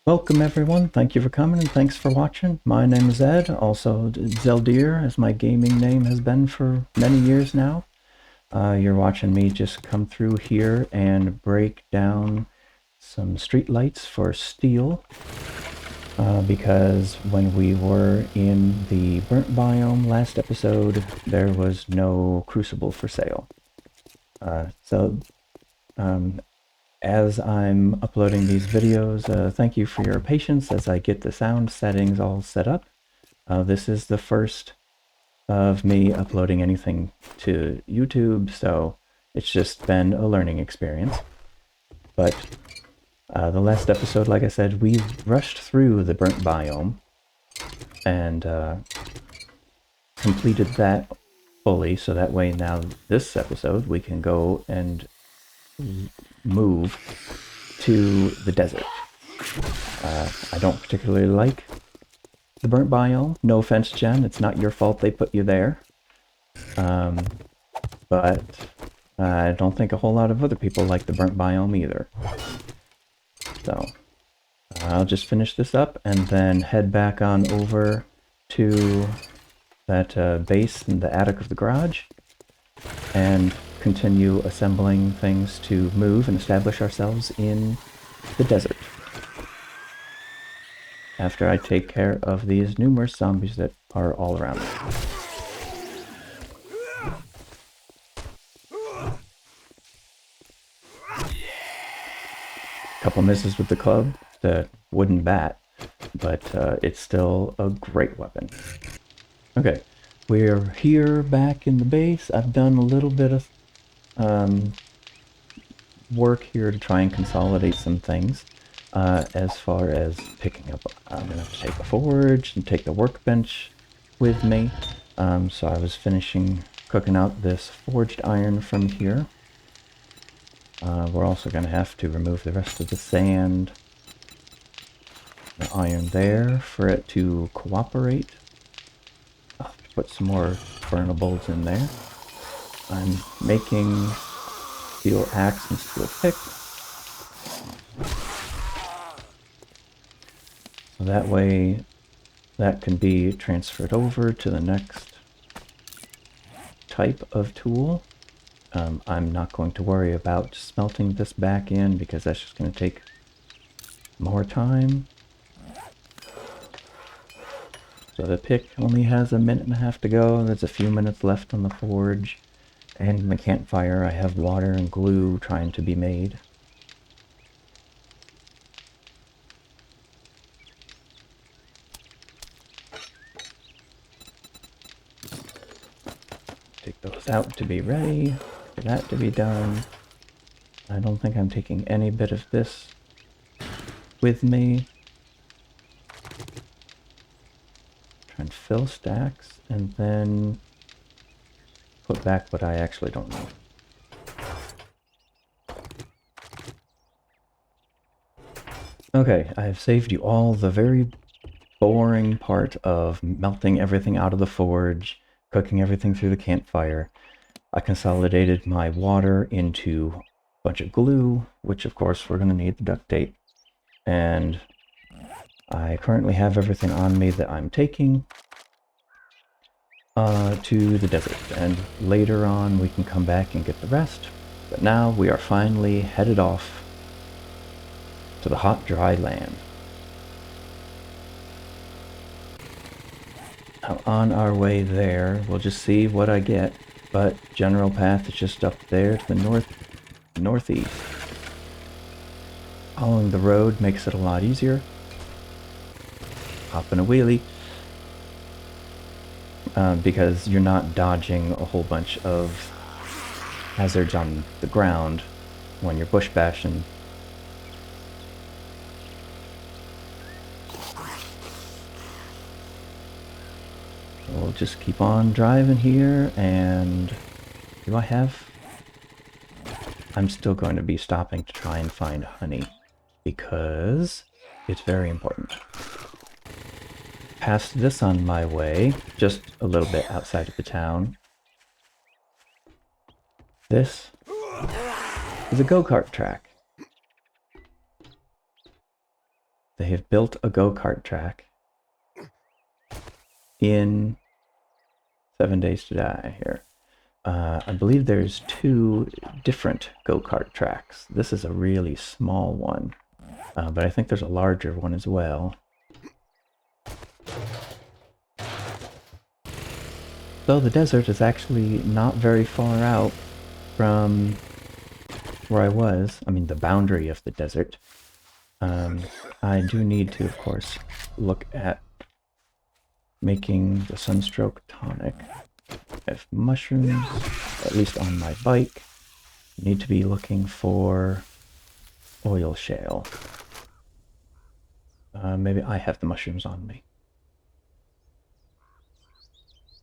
Welcome everyone, thank you for coming and thanks for watching. My name is Ed, also Zeldir as my gaming name has been for many years now. You're watching me just come through here and break down some street lights for steel. Because when we were in the burnt biome last episode, there was no crucible for sale. So as I'm uploading these videos, thank you for your patience as I get the sound settings all set up. This is the first of me uploading anything to YouTube, so it's just been a learning experience. But the last episode, like I said, we rushed through the burnt biome and completed that fully, so that way now this episode we can go and move to the desert. I don't particularly like the burnt biome. No offense, Jen, it's not your fault they put you there. But I don't think a whole lot of other people like the burnt biome either. So I'll just finish this up and then head back on over to that base in the attic of the garage and continue assembling things to move and establish ourselves in the desert. After I take care of these numerous zombies that are all around me. Couple misses with the club, the wooden bat, but it's still a great weapon. Okay, we're here back in the base. I've done a little bit of work here to try and consolidate some things. As far as picking up, I'm going to have to take a forge and take the workbench with me. So I was finishing cooking out this forged iron from here. We're also going to have to remove the rest of the sand, the iron there, for it to cooperate. I'll have to put some more burnables in there. I'm making steel axe and steel pick. So that way, that can be transferred over to the next type of tool. I'm not going to worry about smelting this back in because that's just going to take more time. So the pick only has a minute and a half to go. There's a few minutes left on the forge. And in the campfire I have water and glue trying to be made. Take those out to be ready, for that to be done. I don't think I'm taking any bit of this with me. Try and fill stacks and then put back what I actually don't need. Okay, I have saved you all the very boring part of melting everything out of the forge, cooking everything through the campfire. I consolidated my water into a bunch of glue, which of course we're going to need the duct tape. And I currently have everything on me that I'm taking to the desert. And later on we can come back and get the rest. But now we are finally headed off to the hot, dry land. Now on our way there, we'll just see what I get. But general path is just up there to the northeast. Following the road makes it a lot easier. Hop in a wheelie. Because you're not dodging a whole bunch of hazards on the ground when you're bush bashing. We'll just keep on driving here, and do I have... I'm still going to be stopping to try and find honey, because it's very important. Past this on my way, just a little bit outside of the town. This is a go-kart track. They have built a go-kart track in 7 Days to Die here. I believe there's 2 different go-kart tracks. This is a really small one, but I think there's a larger one as well. So the desert is actually not very far out from where I was. I mean, the boundary of the desert. I do need to, of course, look at making the sunstroke tonic. I have mushrooms, at least on my bike. Need to be looking for oil shale. Maybe I have the mushrooms on me.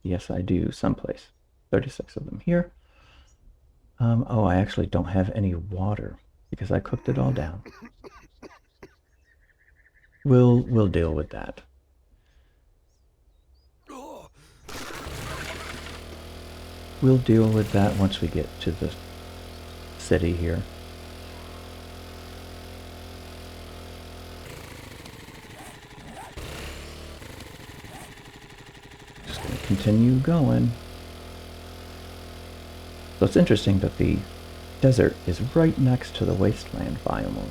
Yes, I do, someplace. 36 of them here. Oh, I actually don't have any water because I cooked it all down. We'll deal with that. We'll deal with that once we get to the city here. Just gonna continue going. So it's interesting that the desert is right next to the wasteland biome.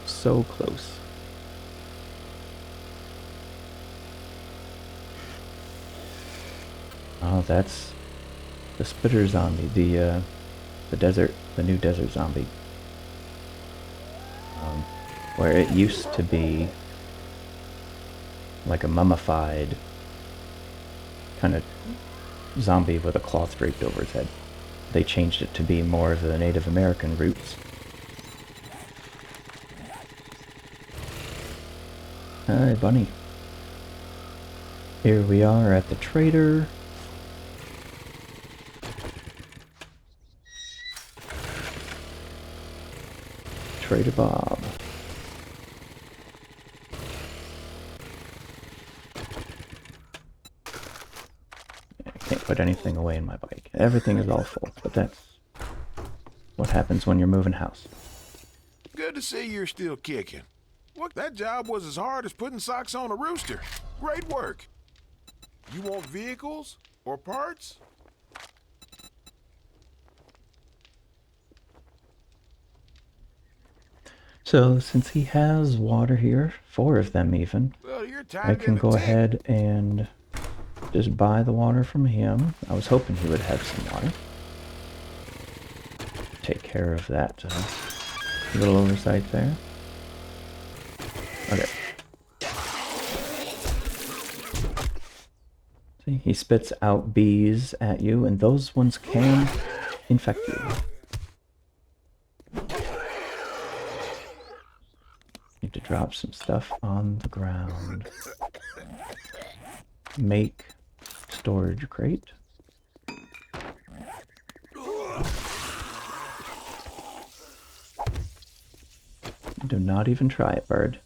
So close. Oh, that's the spitter zombie, the new desert zombie. Where it used to be like a mummified kind of zombie with a cloth draped over his head. They changed it to be more of the Native American roots. Hi, bunny. Here we are at the trader. Trader Bob. I can't put anything away in my bike. Everything is all full, but that's what happens when you're moving house. Good to see you're still kicking. Look, that job was as hard as putting socks on a rooster. Great work. You want vehicles or parts? So since he has water here, 4 of them even, Well, you're I tied can in a go tick. ahead and just buy the water from him. I was hoping he would have some water. Take care of that little oversight there. Okay. See, he spits out bees at you, and those ones can infect you. Need to drop some stuff on the ground. Make storage crate. Do not even try it, bird.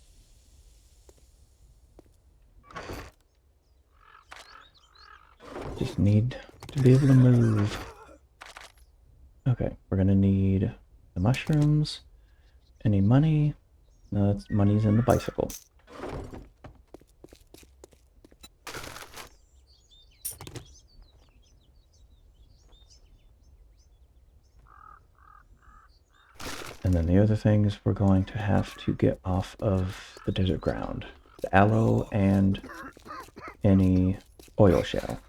Just need to be able to move. Okay, we're gonna need the mushrooms. Any money? No, it's money's in the bicycle. And then the other things we're going to have to get off of the desert ground. The aloe and any oil shale.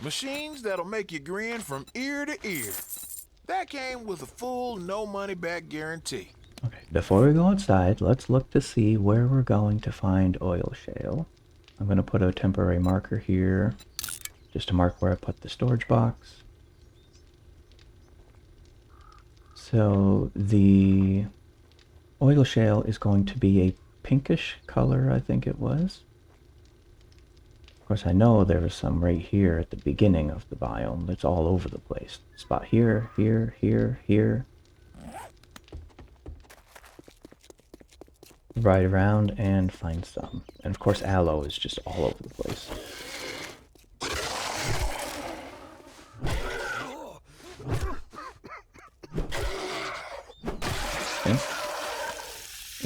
Machines that'll make you grin from ear to ear. That came with a full no money back guarantee. Okay, before we go outside, let's look to see where we're going to find oil shale. I'm going to put a temporary marker here, just to mark where I put the storage box. So the oil shale is going to be a pinkish color, I think it was. Of course, I know there was some right here at the beginning of the biome. It's all over the place. Spot here, here, here, here. Ride around and find some. And of course, aloe is just all over the place.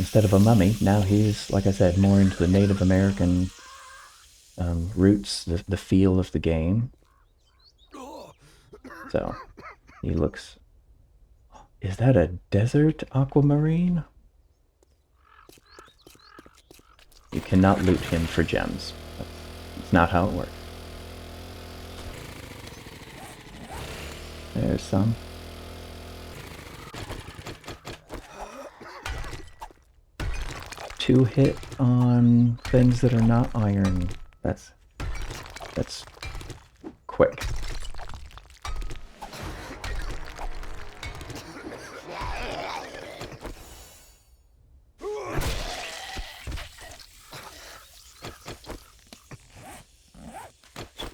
instead of a mummy, now he's, like I said, more into the Native American roots, the feel of the game. So, he looks... Is that a desert aquamarine? You cannot loot him for gems. That's not how it works. There's some. Two hit on things that are not iron. That's quick.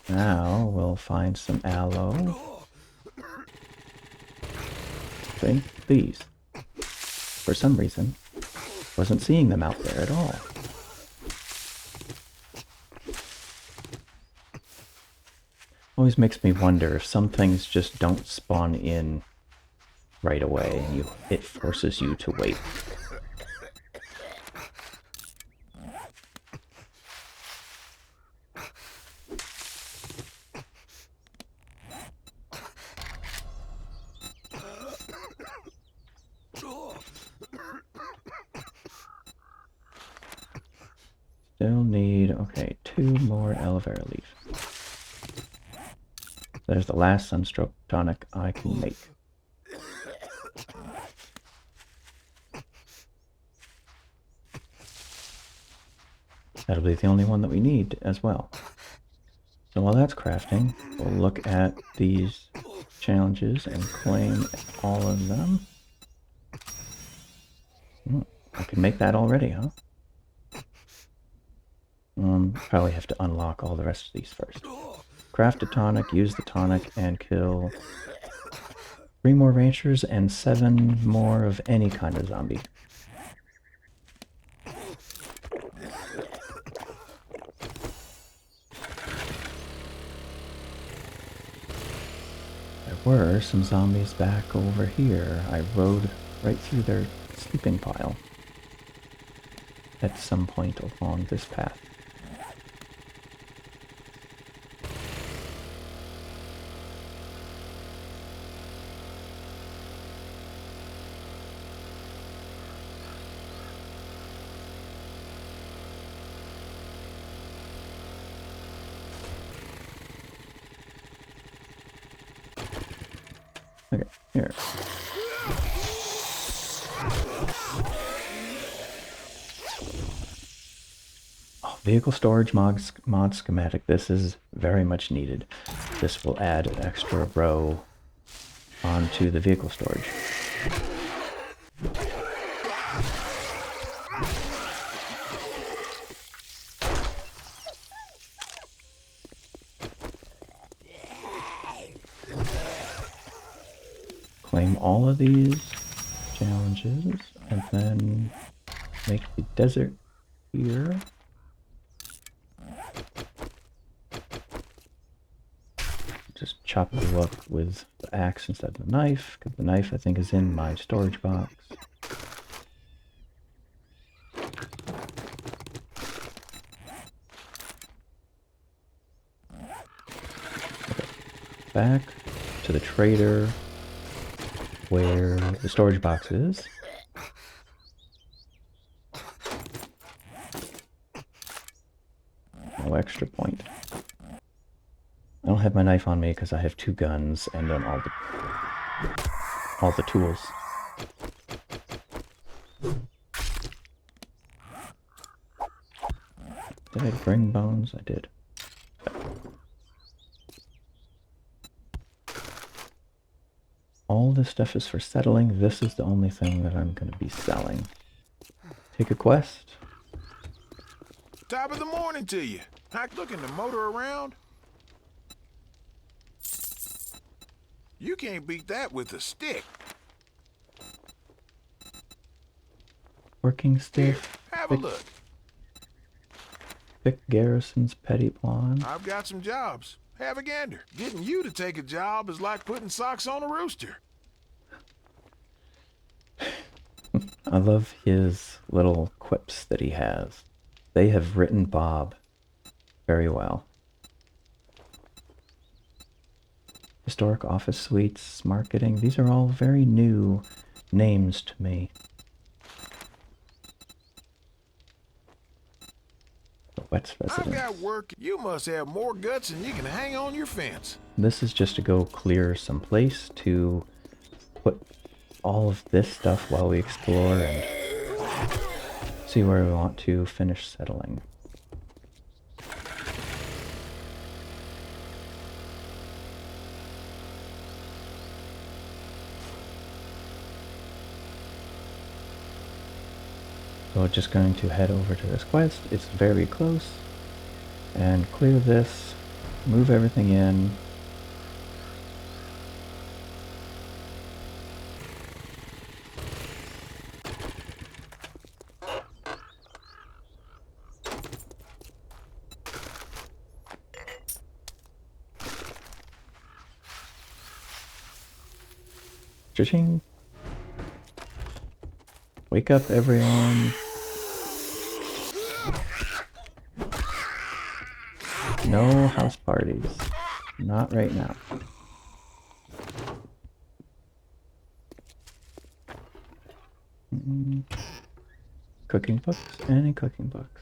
Now we'll find some aloe. See? These. For some reason, wasn't seeing them out there at all. Always makes me wonder if some things just don't spawn in right away and it forces you to wait. Still need, okay, 2 more aloe vera leaf. There's the last sunstroke tonic I can make. That'll be the only one that we need as well. So while that's crafting, we'll look at these challenges and claim all of them. I can make that already, huh? Probably have to unlock all the rest of these first. Craft a tonic, use the tonic, and kill 3 more ranchers and 7 more of any kind of zombie. There were some zombies back over here. I rode right through their sleeping pile at some point along this path. Okay, here. Oh, vehicle storage mod schematic. This is very much needed. This will add an extra row onto the vehicle storage. Claim all of these challenges and then make the desert here. Just chop you up with the axe instead of the knife, because the knife I think is in my storage box. Okay. Back to the trader where the storage box is. No extra point. I don't have my knife on me because I have 2 guns and then all the tools. Did I bring bones? I did. All this stuff is for settling. This is the only thing that I'm going to be selling. Take a quest. Top of the morning to you. Not looking to motor around? You can't beat that with a stick. Working stiff. Have a look. Vic Garrison's petty pawn. I've got some jobs. Have a gander. Getting you to take a job is like putting socks on a rooster. I love his little quips that he has. They have written Bob very well. Historic office suites, marketing, these are all very new names to me. The Wets I've residence. got work. You must have more guts than you can hang on your fence. This is just to go clear some place to put all of this stuff while we explore and see where we want to finish settling. So we're just going to head over to this quest. It's very close. And clear this, move everything in. Cha-ching. Wake up, everyone. No house parties. Not right now. Cooking books? Any cooking books?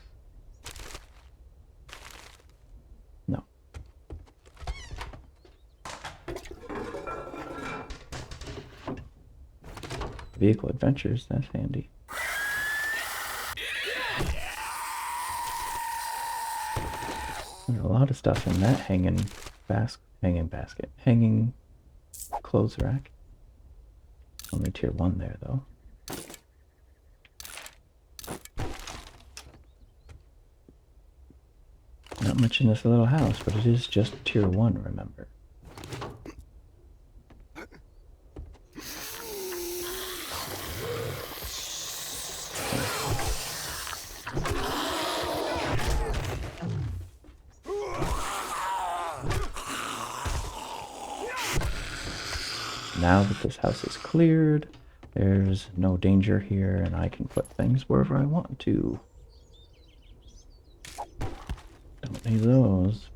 No. Vehicle adventures, that's handy. There's a lot of stuff in that hanging clothes rack. Only tier 1 there, though. Not much in this little house, but it is just tier 1, remember. Now that this house is cleared, there's no danger here, and I can put things wherever I want to. Don't need those.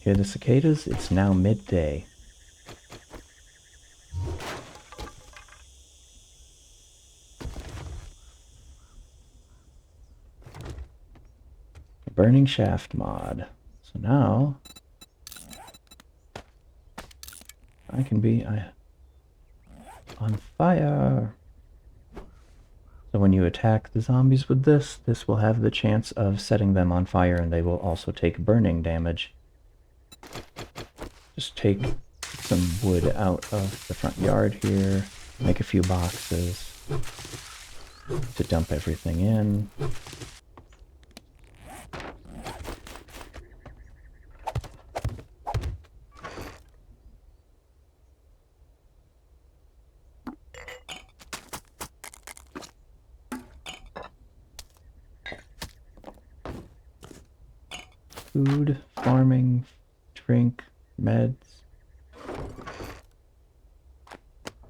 Hear the cicadas? It's now midday. Burning shaft mod. So now I can be on fire. So when you attack the zombies with this will have the chance of setting them on fire, and they will also take burning damage. Just take some wood out of the front yard here, make a few boxes to dump everything in. Food, farming, drink, meds,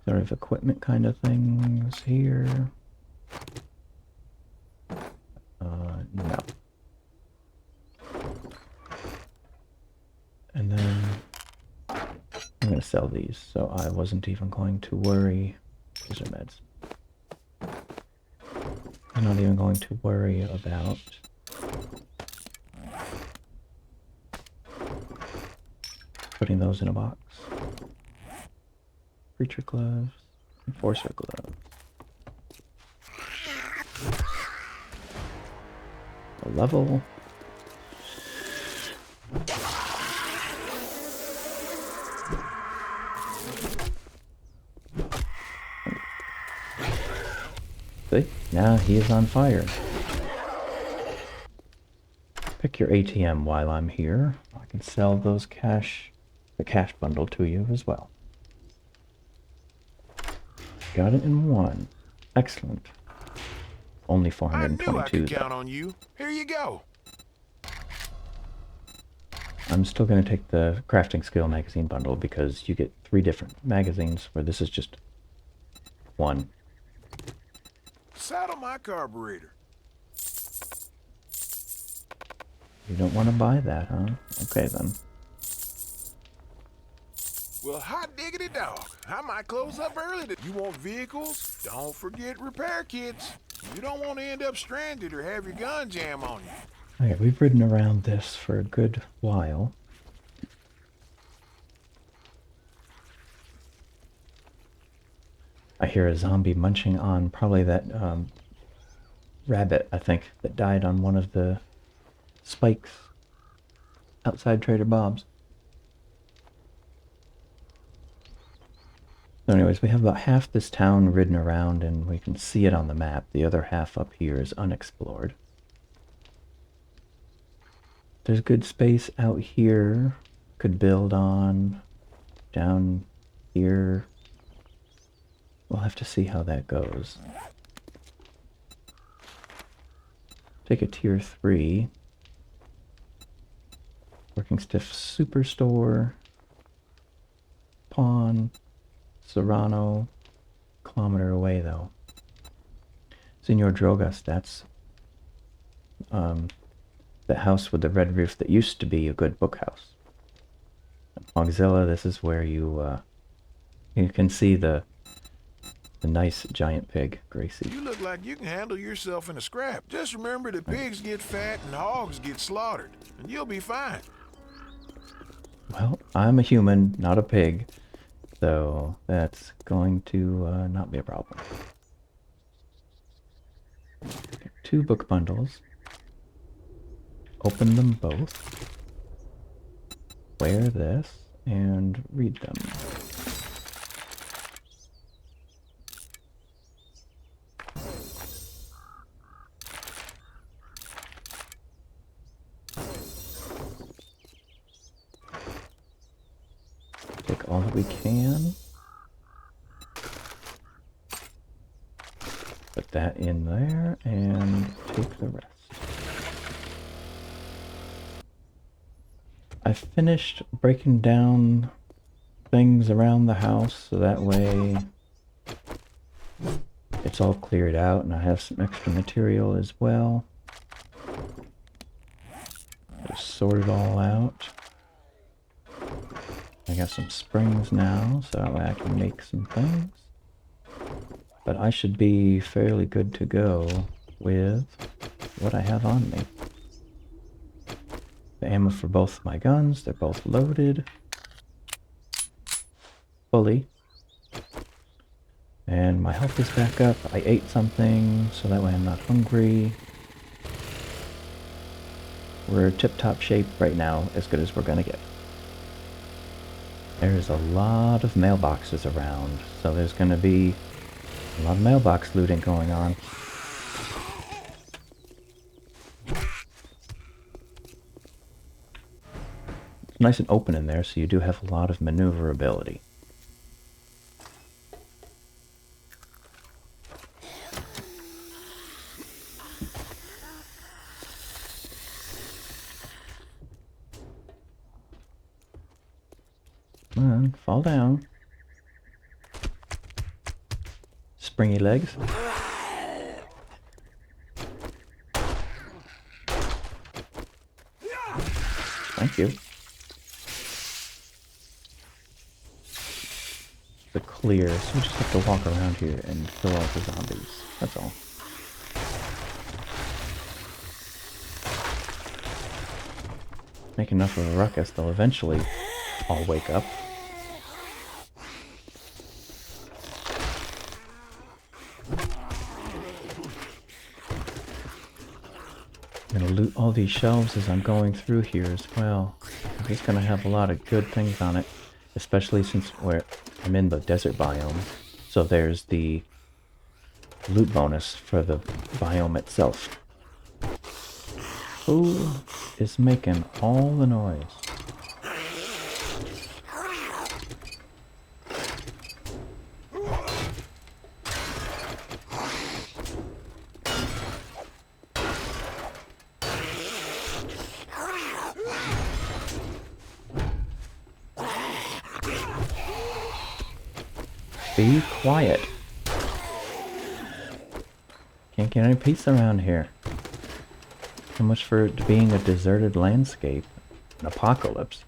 sort of equipment kind of things here. No. And then I'm going to sell these, so I wasn't even going to worry. These are meds. I'm not even going to worry about putting those in a box. Creature gloves, enforcer gloves. A level. See? Now he is on fire. Pick your ATM while I'm here. I can sell those the cash bundle to you as well. Got it in one. Excellent. Only 422 I knew I could though. count on you. Here you go. I'm still going to take the crafting skill magazine bundle because you get 3 different magazines where this is just 1. Saddle my carburetor. You don't want to buy that, huh? Okay then. Well, hot diggity dog. I might close up early. You want vehicles? Don't forget repair kits. You don't want to end up stranded or have your gun jam on you. Okay, we've ridden around this for a good while. I hear a zombie munching on probably that rabbit, I think, that died on one of the spikes outside Trader Bob's. So anyways, we have about half this town ridden around and we can see it on the map. The other half up here is unexplored. There's good space out here. Could build on. Down here. We'll have to see how that goes. Take a tier 3. Working Stiff Superstore. Pawn. Serrano. Kilometer away though. Senor Drogas, that's the house with the red roof that used to be a good book house. Mogzilla, this is where you can see the nice giant pig, Gracie. You look like you can handle yourself in a scrap. Just remember that pigs get fat and hogs get slaughtered, and you'll be fine. Well, I'm a human, not a pig, so that's going to not be a problem. 2 book bundles. Open them both. Wear this and read them. Take all that we can. Put that in there and take the rest. I finished breaking down things around the house so that way it's all cleared out and I have some extra material as well. Just sort it all out. I got some springs now so that way I can make some things. But I should be fairly good to go with what I have on me. The ammo for both my guns, they're both loaded. Fully. And my health is back up. I ate something, so that way I'm not hungry. We're tip-top shape right now, as good as we're gonna get. There's a lot of mailboxes around, so there's gonna be a lot of mailbox looting going on. Nice and open in there, so you do have a lot of maneuverability. Come on, fall down. Springy legs. Thank you. The clear, so we just have to walk around here and kill all the zombies. That's all. Make enough of a ruckus, they'll eventually all wake up. I'm gonna loot all these shelves as I'm going through here as well. I'm just gonna have a lot of good things on it, especially since I'm in the desert biome. So there's the loot bonus for the biome itself. Who is making all the noise? Be quiet. Can't get any peace around here. So much for it being a deserted landscape. An apocalypse.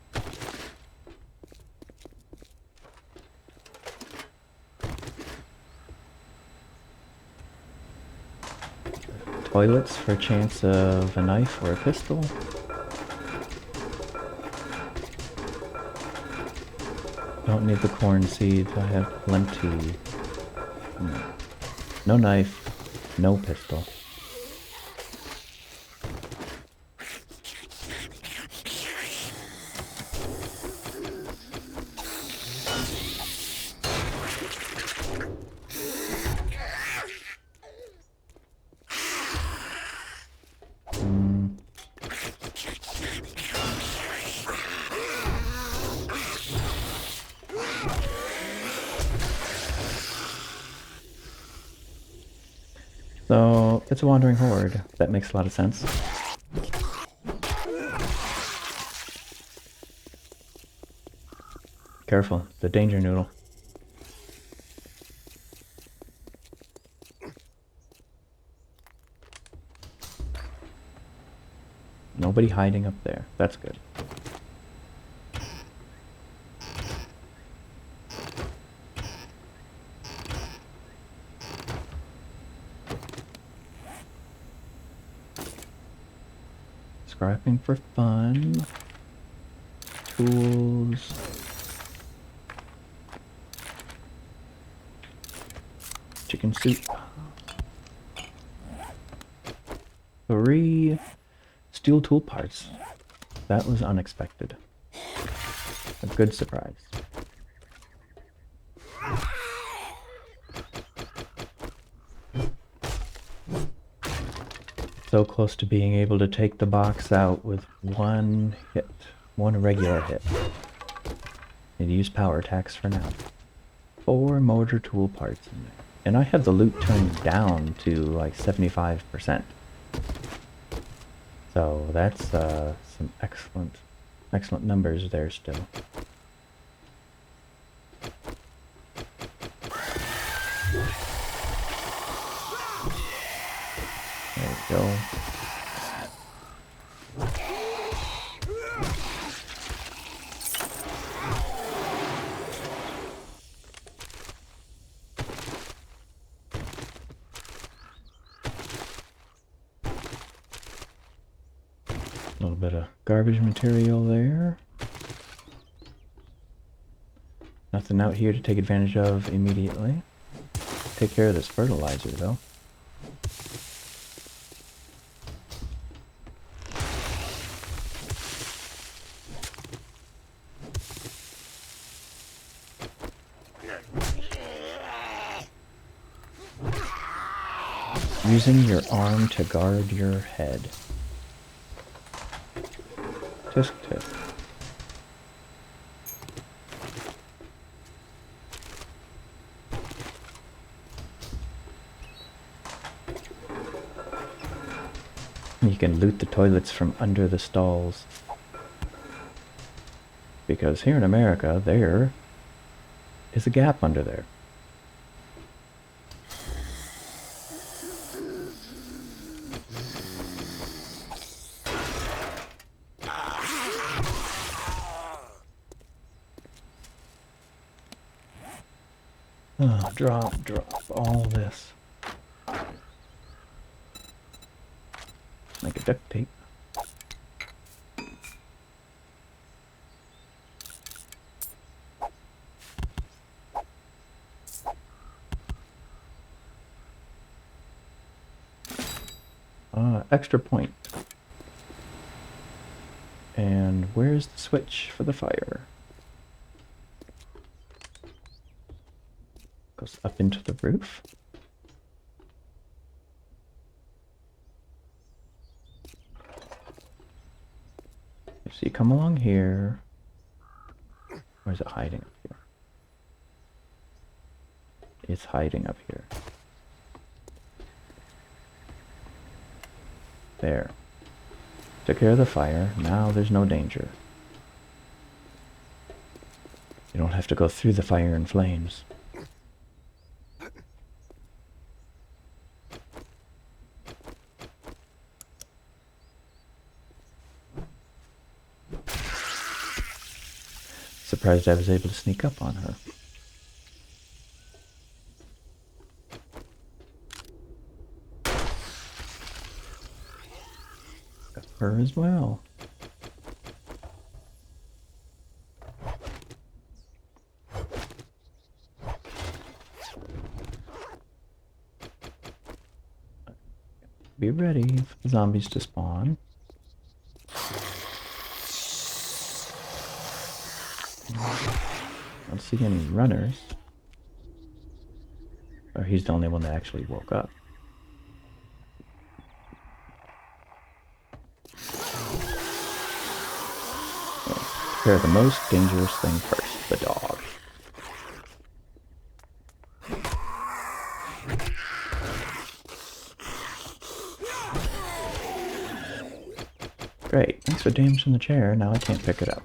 Toilets for a chance of a knife or a pistol. Don't need the corn seeds, I have plenty. No knife, no pistol. So, it's a wandering horde. That makes a lot of sense. Careful, the danger noodle. Nobody hiding up there. That's good. Scrapping for fun. Tools. Chicken soup. 3 steel tool parts. That was unexpected. A good surprise. So close to being able to take the box out with one hit. One regular hit. Need to use power attacks for now. 4 motor tool parts in there. And I have the loot turned down to like 75%. So that's some excellent numbers there still. There we go. A little bit of garbage material there. Nothing out here to take advantage of immediately. Take care of this fertilizer though. Using your arm to guard your head. Tisk tisk. You can loot the toilets from under the stalls. Because here in America, there is a gap under there. Oh, drop all this. Make a duct tape. Extra point. And where's the switch for the fire? Goes up into the roof. So you come along here. Or is it hiding up here? It's hiding up here. There. Took care of the fire. Now there's no danger. You don't have to go through the fire and flames. Surprised I was able to sneak up on her. Got her as well. Be ready for the zombies to spawn. I don't see any runners. Or he's the only one that actually woke up. Prepare the most dangerous thing first, the dog. Great, thanks for damaging the chair, now I can't pick it up.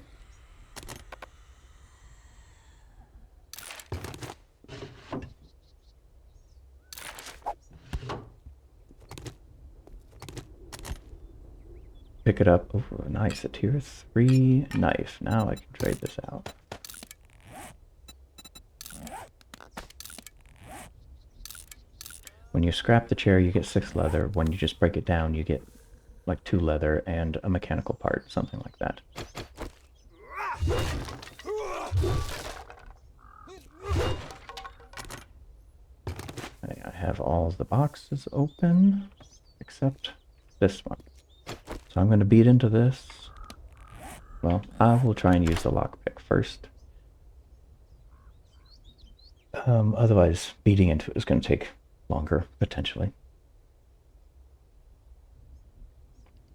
Pick it up. Oh, nice, a tier 3 knife. Now I can trade this out. When you scrap the chair, you get 6 leather. When you just break it down, you get like 2 leather and a mechanical part, something like that. I have all the boxes open, except this one. So I'm going to beat into this. Well, I will try and use the lockpick first. Otherwise, beating into it is going to take longer, potentially.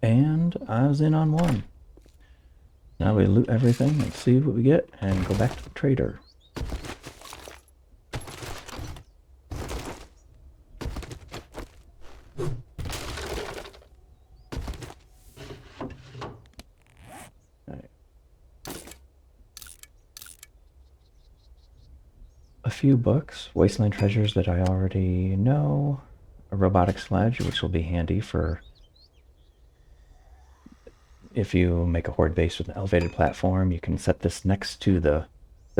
And I was in on one. Now we loot everything and see what we get and go back to the trader. A few books, Wasteland Treasures that I already know, a robotic sledge, which will be handy for if you make a horde base with an elevated platform. You can set this next to the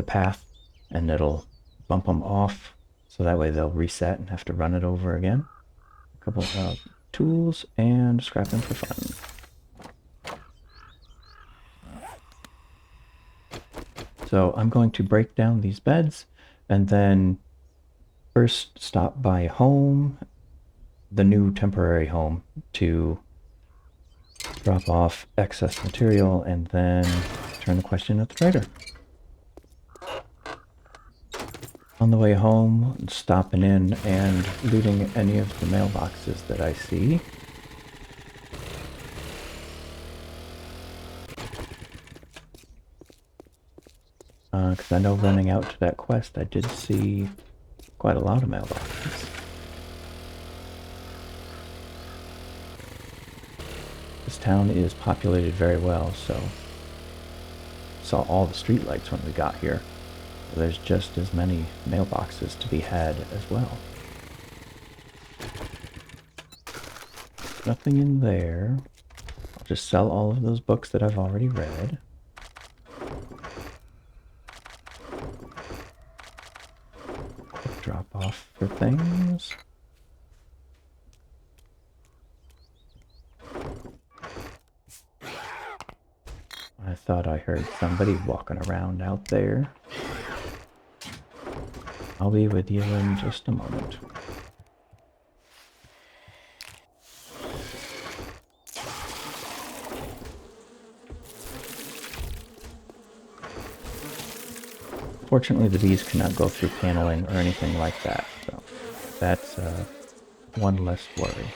path and it'll bump them off, so that way they'll reset and have to run it over again. A couple of tools and scrapping for fun. So I'm going to break down these beds and then first stop by home, the new temporary home, to drop off excess material and then turn the question at the trader. On the way home, stopping in and looting any of the mailboxes that I see. Because I know running out to that quest, I did see quite a lot of mailboxes. This town is populated very well, so saw all the streetlights when we got here. There's just as many mailboxes to be had as well. Nothing in there. I'll just sell all of those books that I've already read. Drop off for things. I thought I heard somebody walking around out there. I'll be with you in just a moment. Fortunately, the bees cannot go through paneling or anything like that, so that's one less worry.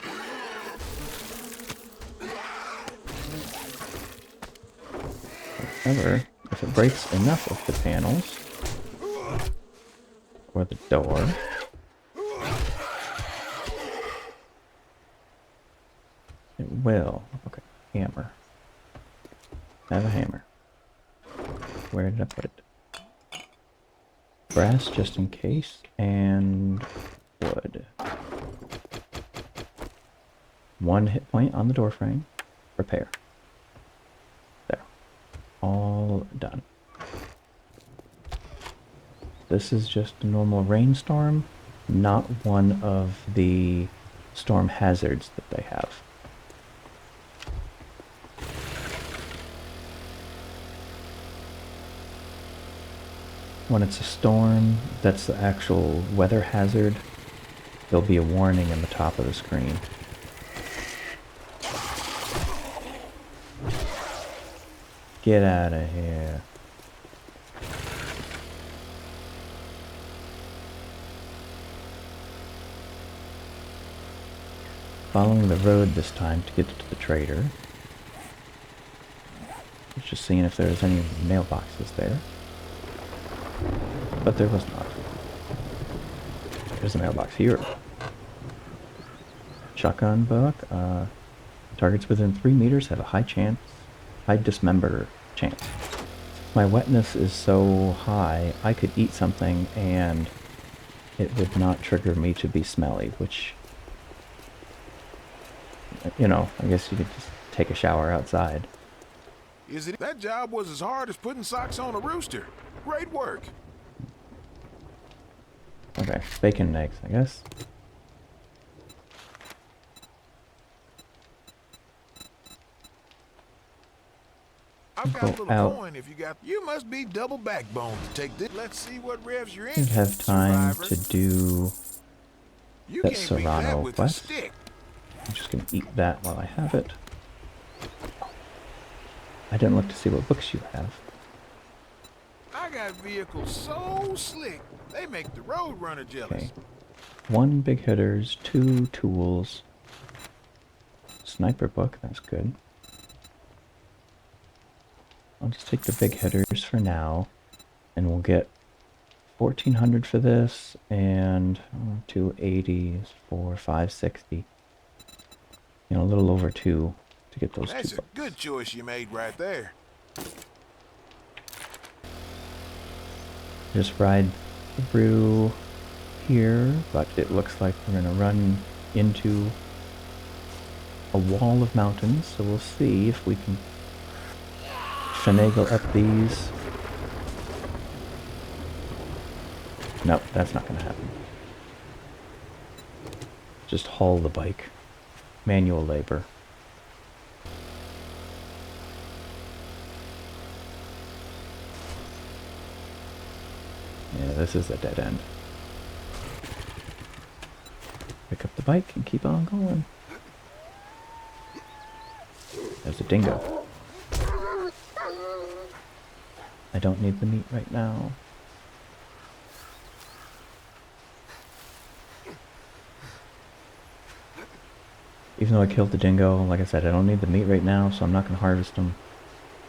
However, if it breaks enough of the panels, or the door, it will. Okay, hammer. I have a hammer. Where did I put it? Brass, just in case, and wood. 1 hit point on the door frame. Repair. There. All done. This is just a normal rainstorm, not one of the storm hazards that they have. When it's a storm, that's the actual weather hazard. There'll be a warning in the top of the screen. Get out of here. Following the road this time to get to the trader. Just seeing if there's any mailboxes there. But there was not. There's a mailbox here. Shotgun book. Targets within 3 meters have a high dismember chance. My wetness is so high, I could eat something and it would not trigger me to be smelly, which, you know, I guess you could just take a shower outside. That job was as hard as putting socks on a rooster. Great work. Okay, bacon and eggs, I guess. I've got a little out. coin if you got. You must be double backbone to take this. Let's see what revs you're in. I have time Survivor. to do You that can't beat that Serrano with a quest. stick. I'm just going to eat that while I have it. I didn't look to see what books you have. I got vehicles so slick, they make the road runner jealous. Okay. 1 big hitters, 2 tools. Sniper book, that's good. I'll just take the big hitters for now. And we'll get 1,400 for this, and 280 is 560. You know, a little over 2 to get those That's 2 a books. good choice you made right there. Just ride through here, but it looks like we're gonna run into a wall of mountains, so we'll see if we can finagle up these. Nope, that's not gonna happen. Just haul the bike. Manual labor. Yeah, this is a dead end. Pick up the bike and keep on going. There's a dingo. I don't need the meat right now. Even though I killed the dingo, like I said, I don't need the meat right now, so I'm not going to harvest them.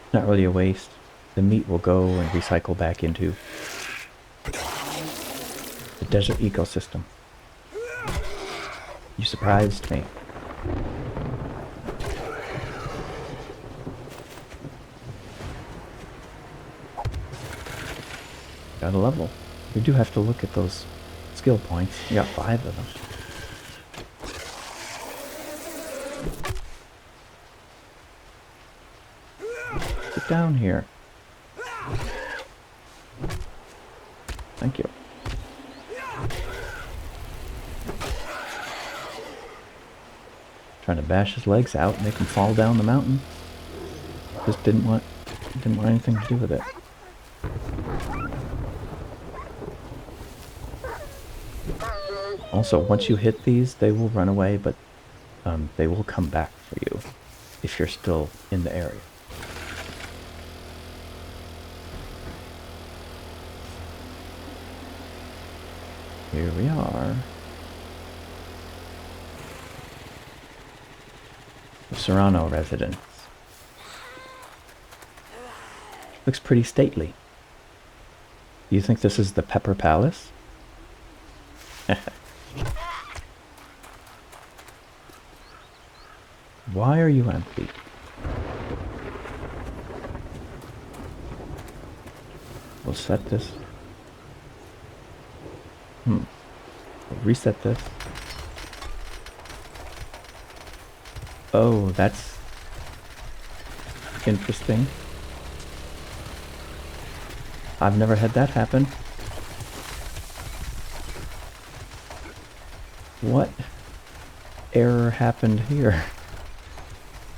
It's not really a waste. The meat will go and recycle back into the desert ecosystem. You surprised me. Got a level. We do have to look at those skill points. You got 5 of them. Get down here. Thank you. Trying to bash his legs out, make him fall down the mountain. Just didn't want anything to do with it. Also, once you hit these, they will run away, but they will come back for you if you're still in the area. Here we are. The Serrano residence. Looks pretty stately. Do you think this is the Pepper Palace? Why are you empty? We'll set this. We'll reset this. Oh, that's interesting. I've never had that happen. What error happened here?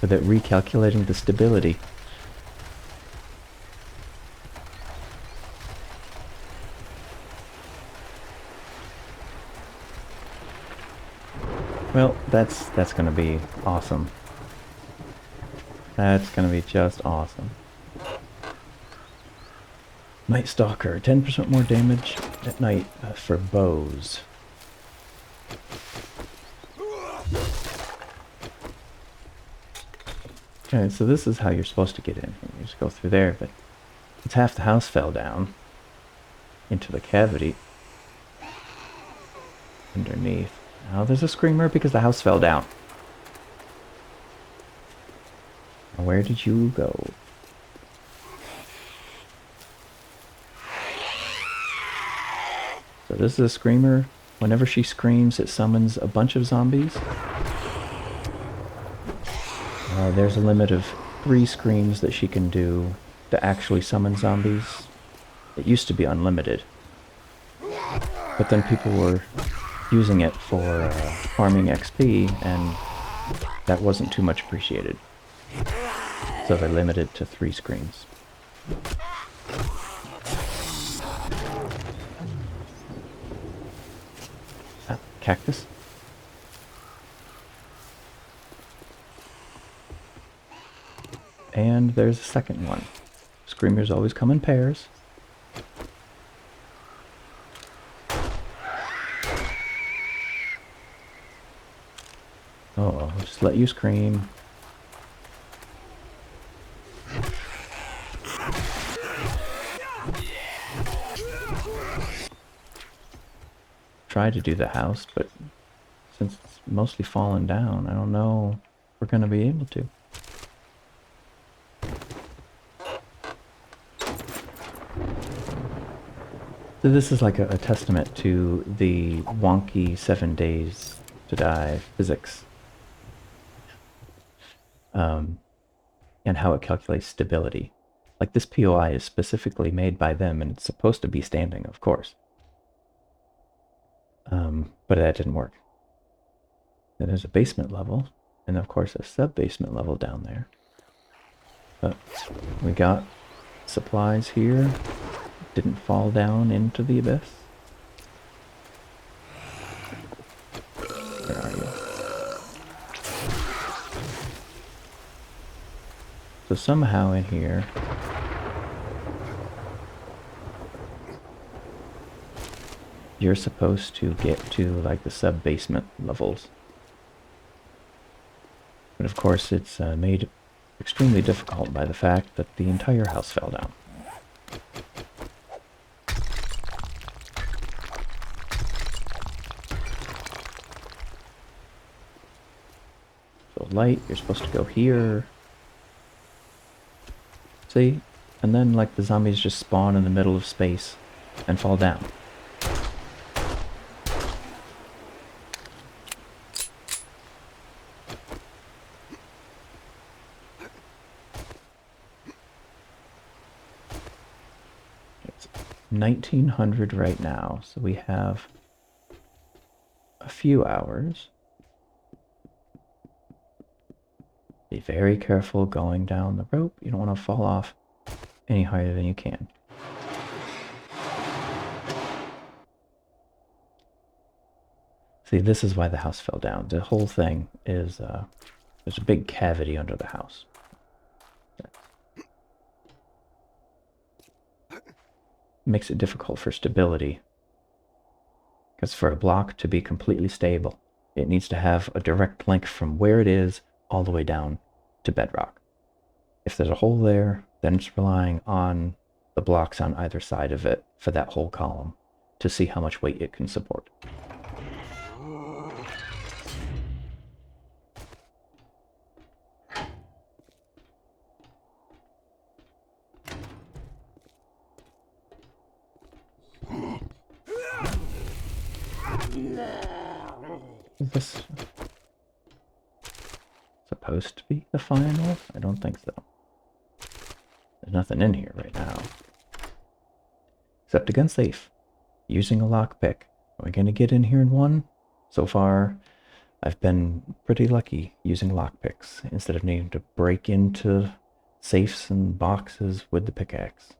With it recalculating the stability. Well, that's gonna be awesome. That's gonna be just awesome. Night Stalker, 10% more damage at night for bows. Okay, so this is how you're supposed to get in. You just go through there, but it's half the house fell down into the cavity underneath. Now there's a screamer because the house fell down. Now where did you go? So this is a screamer. Whenever she screams, it summons a bunch of zombies. There's a limit of 3 screams that she can do to actually summon zombies. It used to be unlimited. But then people were using it for farming XP, and that wasn't too much appreciated. So they limited to 3 screams. Ah, cactus. And there's a second one. Screamers always come in pairs. Oh, I'll just let you scream. Tried to do the house, but since it's mostly fallen down, I don't know if we're gonna be able to. So this is like a testament to the wonky 7 days to die physics. And how it calculates stability. Like this POI is specifically made by them, and it's supposed to be standing, of course. But that didn't work. Then there's a basement level, and of course a sub-basement level down there. But we got supplies here. Didn't fall down into the abyss. Where are you? So somehow in here, you're supposed to get to like the sub-basement levels. But of course it's made extremely difficult by the fact that the entire house fell down. So light, you're supposed to go here. See? And then like the zombies just spawn in the middle of space and fall down. It's 1900 right now, so we have a few hours. Be very careful going down the rope. You don't want to fall off any higher than you can. See, this is why the house fell down. The whole thing is, there's a big cavity under the house. Makes it difficult for stability. Because for a block to be completely stable, it needs to have a direct link from where it is all the way down to bedrock. If there's a hole there, then it's relying on the blocks on either side of it for that whole column to see how much weight it can support. Is this supposed to be the final? I don't think so. There's nothing in here right now. Except a gun safe. Using a lockpick. Are we going to get in here in one? So far, I've been pretty lucky using lockpicks instead of needing to break into safes and boxes with the pickaxe.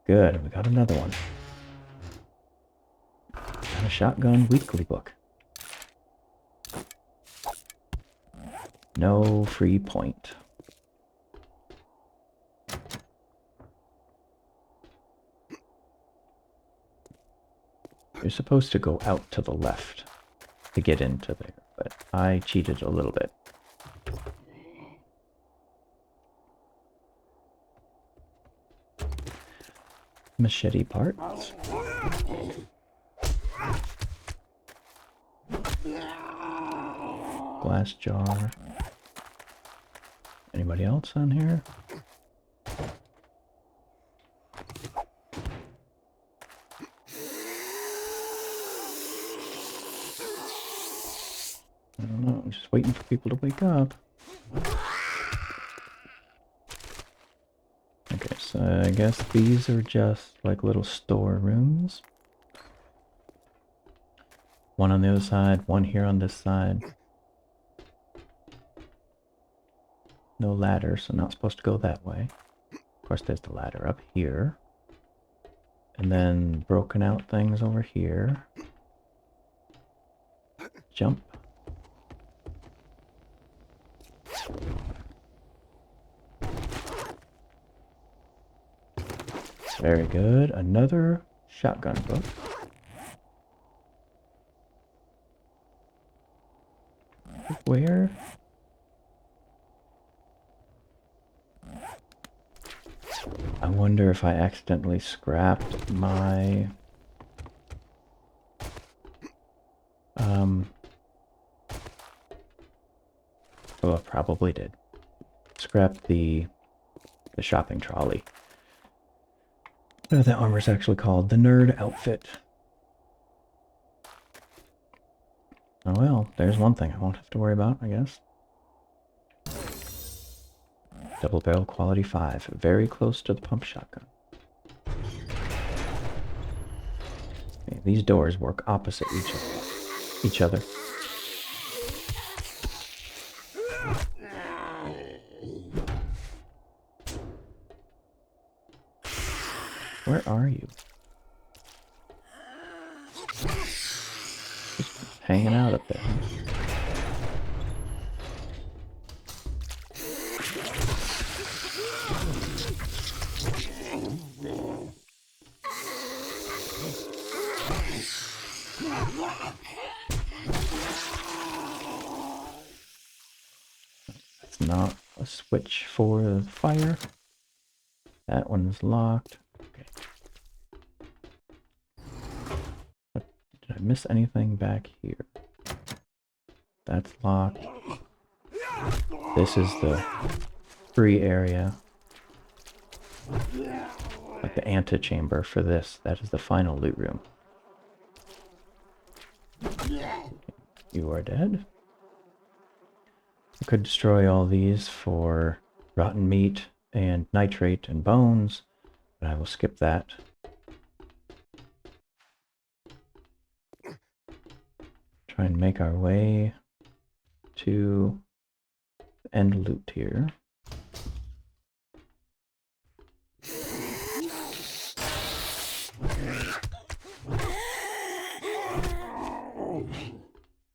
Good, we got another one. Got a shotgun weekly book. No free point. You're supposed to go out to the left to get into there, but I cheated a little bit. Machete parts. Glass jar. Anybody else on here? I don't know, I'm just waiting for people to wake up. Okay, so I guess these are just like little storerooms. One on the other side, one here on this side. No ladder, so not supposed to go that way. Of course, there's the ladder up here. And then broken out things over here. Jump. Very good. Another shotgun book. Where? I wonder if I accidentally scrapped my... Oh, I probably did. Scrapped the shopping trolley. What that armor's actually called? The nerd outfit. Oh well, there's one thing I won't have to worry about, I guess. Double barrel quality 5. Very close to the pump shotgun. Okay, these doors work opposite each other. Where are you? Just hanging out up there. That's not a switch for the fire. That one's locked. Okay. Did I miss anything back here? That's locked. This is the free area. Like the antechamber for this. That is the final loot room. You are dead. I could destroy all these for rotten meat and nitrate and bones, but I will skip that. Try and make our way to the end loot here.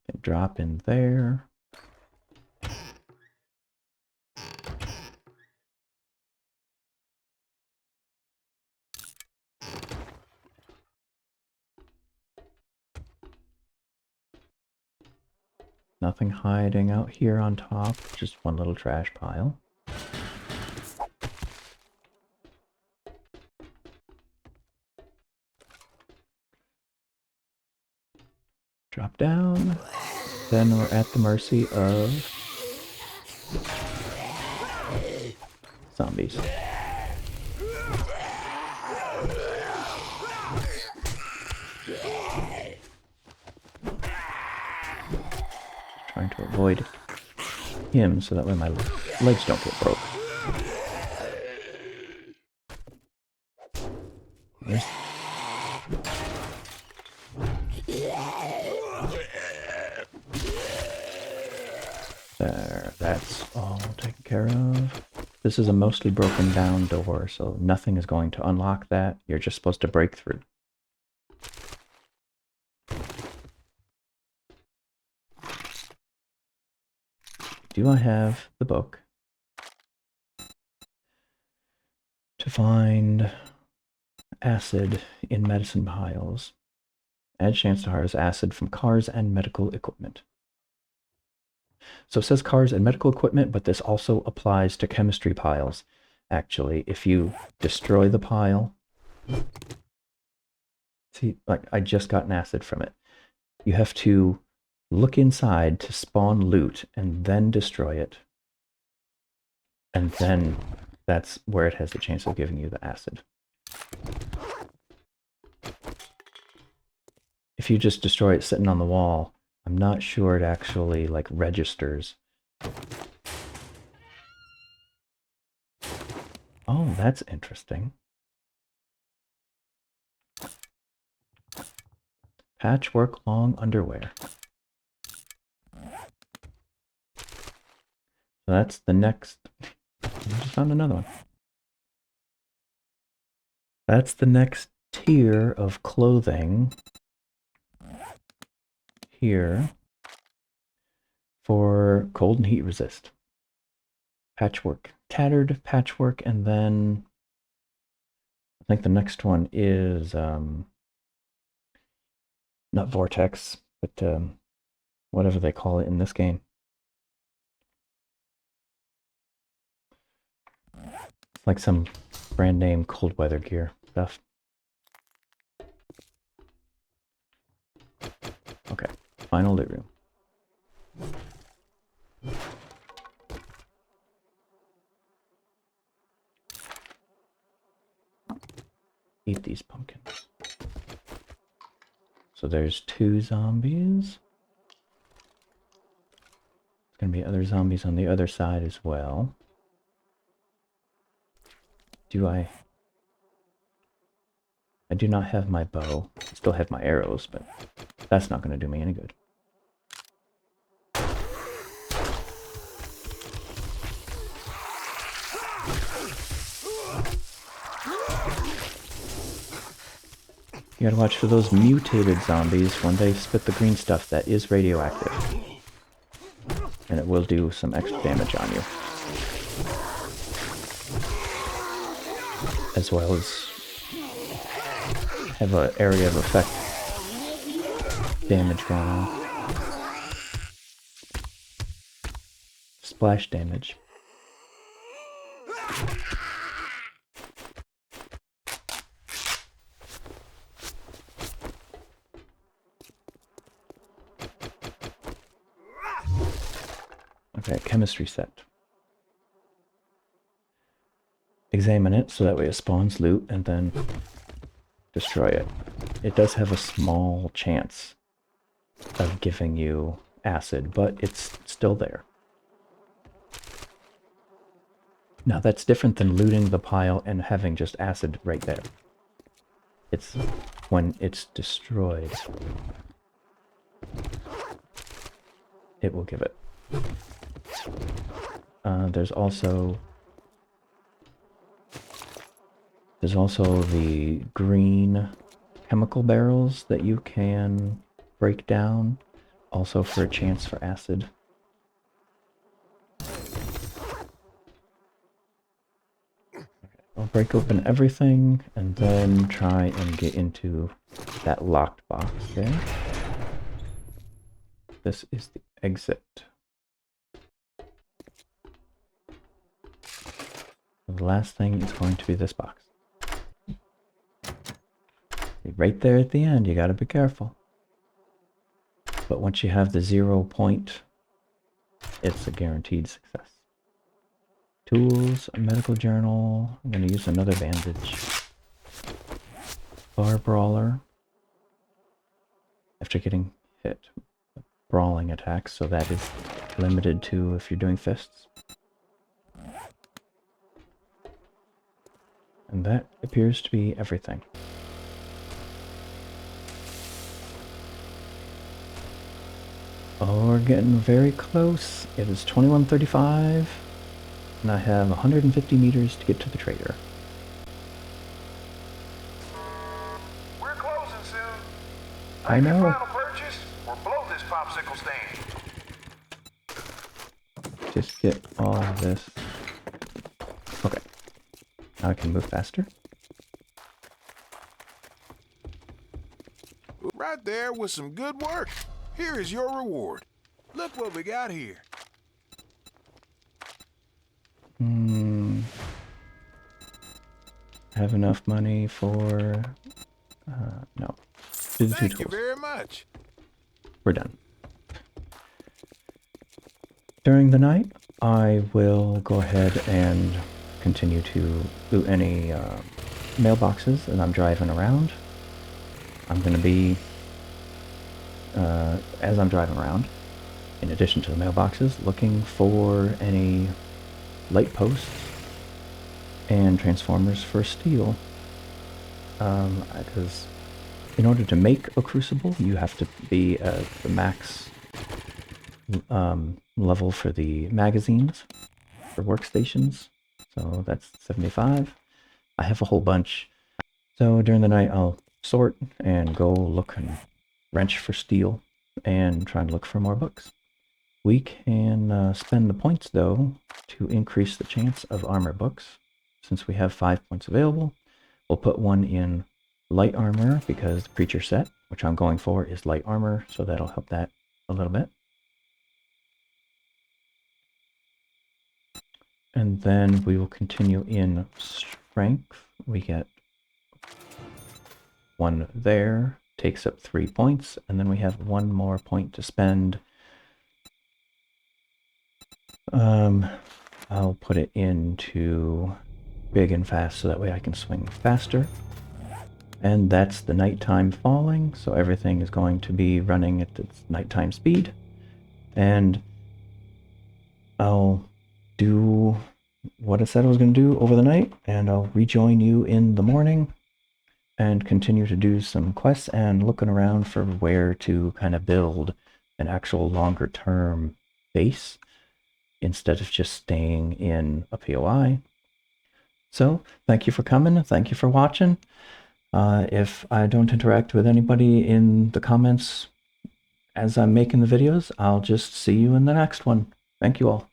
Can drop in there. Nothing hiding out here on top, just one little trash pile. Drop down. Then we're at the mercy of zombies. Trying to avoid him so that way my legs don't get broke. There, that's all taken care of. This is a mostly broken down door, so nothing is going to unlock that. You're just supposed to break through. Do I have the book to find acid in medicine piles? Add chance to harvest acid from cars and medical equipment. So it says cars and medical equipment, but this also applies to chemistry piles. Actually, if you destroy the pile, see, like I just got an acid from it. You have to look inside to spawn loot and then destroy it. And then that's where it has the chance of giving you the acid. If you just destroy it sitting on the wall, I'm not sure it actually like registers. Oh, that's interesting. Patchwork long underwear. So that's the next. I just found another one. That's the next tier of clothing here for cold and heat resist. Patchwork. Tattered patchwork, and then I think the next one is not vortex, but whatever they call it in this game. It's like some brand name cold weather gear stuff. Okay, final loot room. Eat these pumpkins. So there's 2 zombies. There's gonna be other zombies on the other side as well. I do not have my bow. I still have my arrows, but that's not gonna do me any good. You gotta watch for those mutated zombies when they spit the green stuff that is radioactive. And it will do some extra damage on you. As well as have an area of effect damage going on. Splash damage. Okay, chemistry set. Examine it so that way it spawns loot and then destroy it. It does have a small chance of giving you acid, but it's still there. Now that's different than looting the pile and having just acid right there. It's when it's destroyed, it will give it. There's also the green chemical barrels that you can break down, also for a chance for acid. I'll break open everything and then try and get into that locked box there. This is the exit. The last thing is going to be this box. Right there at the end, you gotta be careful. But once you have the 0 point, it's a guaranteed success. Tools, a medical journal. I'm gonna use another bandage. Bar brawler. After getting hit. Brawling attacks, so that is limited to if you're doing fists. And that appears to be everything. Oh, we're getting very close. It is 21:35, and I have 150 meters to get to the trader. We're closing soon. I Make your know. final purchase or blow this popsicle stand. Just get all of this. Okay. Now I can move faster. Right there with some good work. Here is your reward. Look what we got here. Have enough money for... no. Do the two Thank you tools. very much. We're done. During the night, I will go ahead and continue to loot any mailboxes as I'm driving around. I'm going to be, as I'm driving around, in addition to the mailboxes, looking for any light posts and transformers for steel. Because in order to make a crucible, you have to be at the max level for the magazines for workstations. So that's 75. I have a whole bunch. So during the night, I'll sort and go look and wrench for steel and try and look for more books. We can spend the points, though, to increase the chance of armor books. Since we have 5 points available, we'll put one in light armor because the creature set, which I'm going for, is light armor, so that'll help that a little bit. And then we will continue in strength. We get one there, takes up 3 points, and then we have one more point to spend. I'll put it into big and fast so that way I can swing faster. And that's the nighttime falling, so everything is going to be running at its nighttime speed. And I'll do what I said I was going to do over the night, and I'll rejoin you in the morning and continue to do some quests and looking around for where to kind of build an actual longer term base instead of just staying in a POI. So thank you for coming. Thank you for watching. If I don't interact with anybody in the comments as I'm making the videos, I'll just see you in the next one. Thank you all.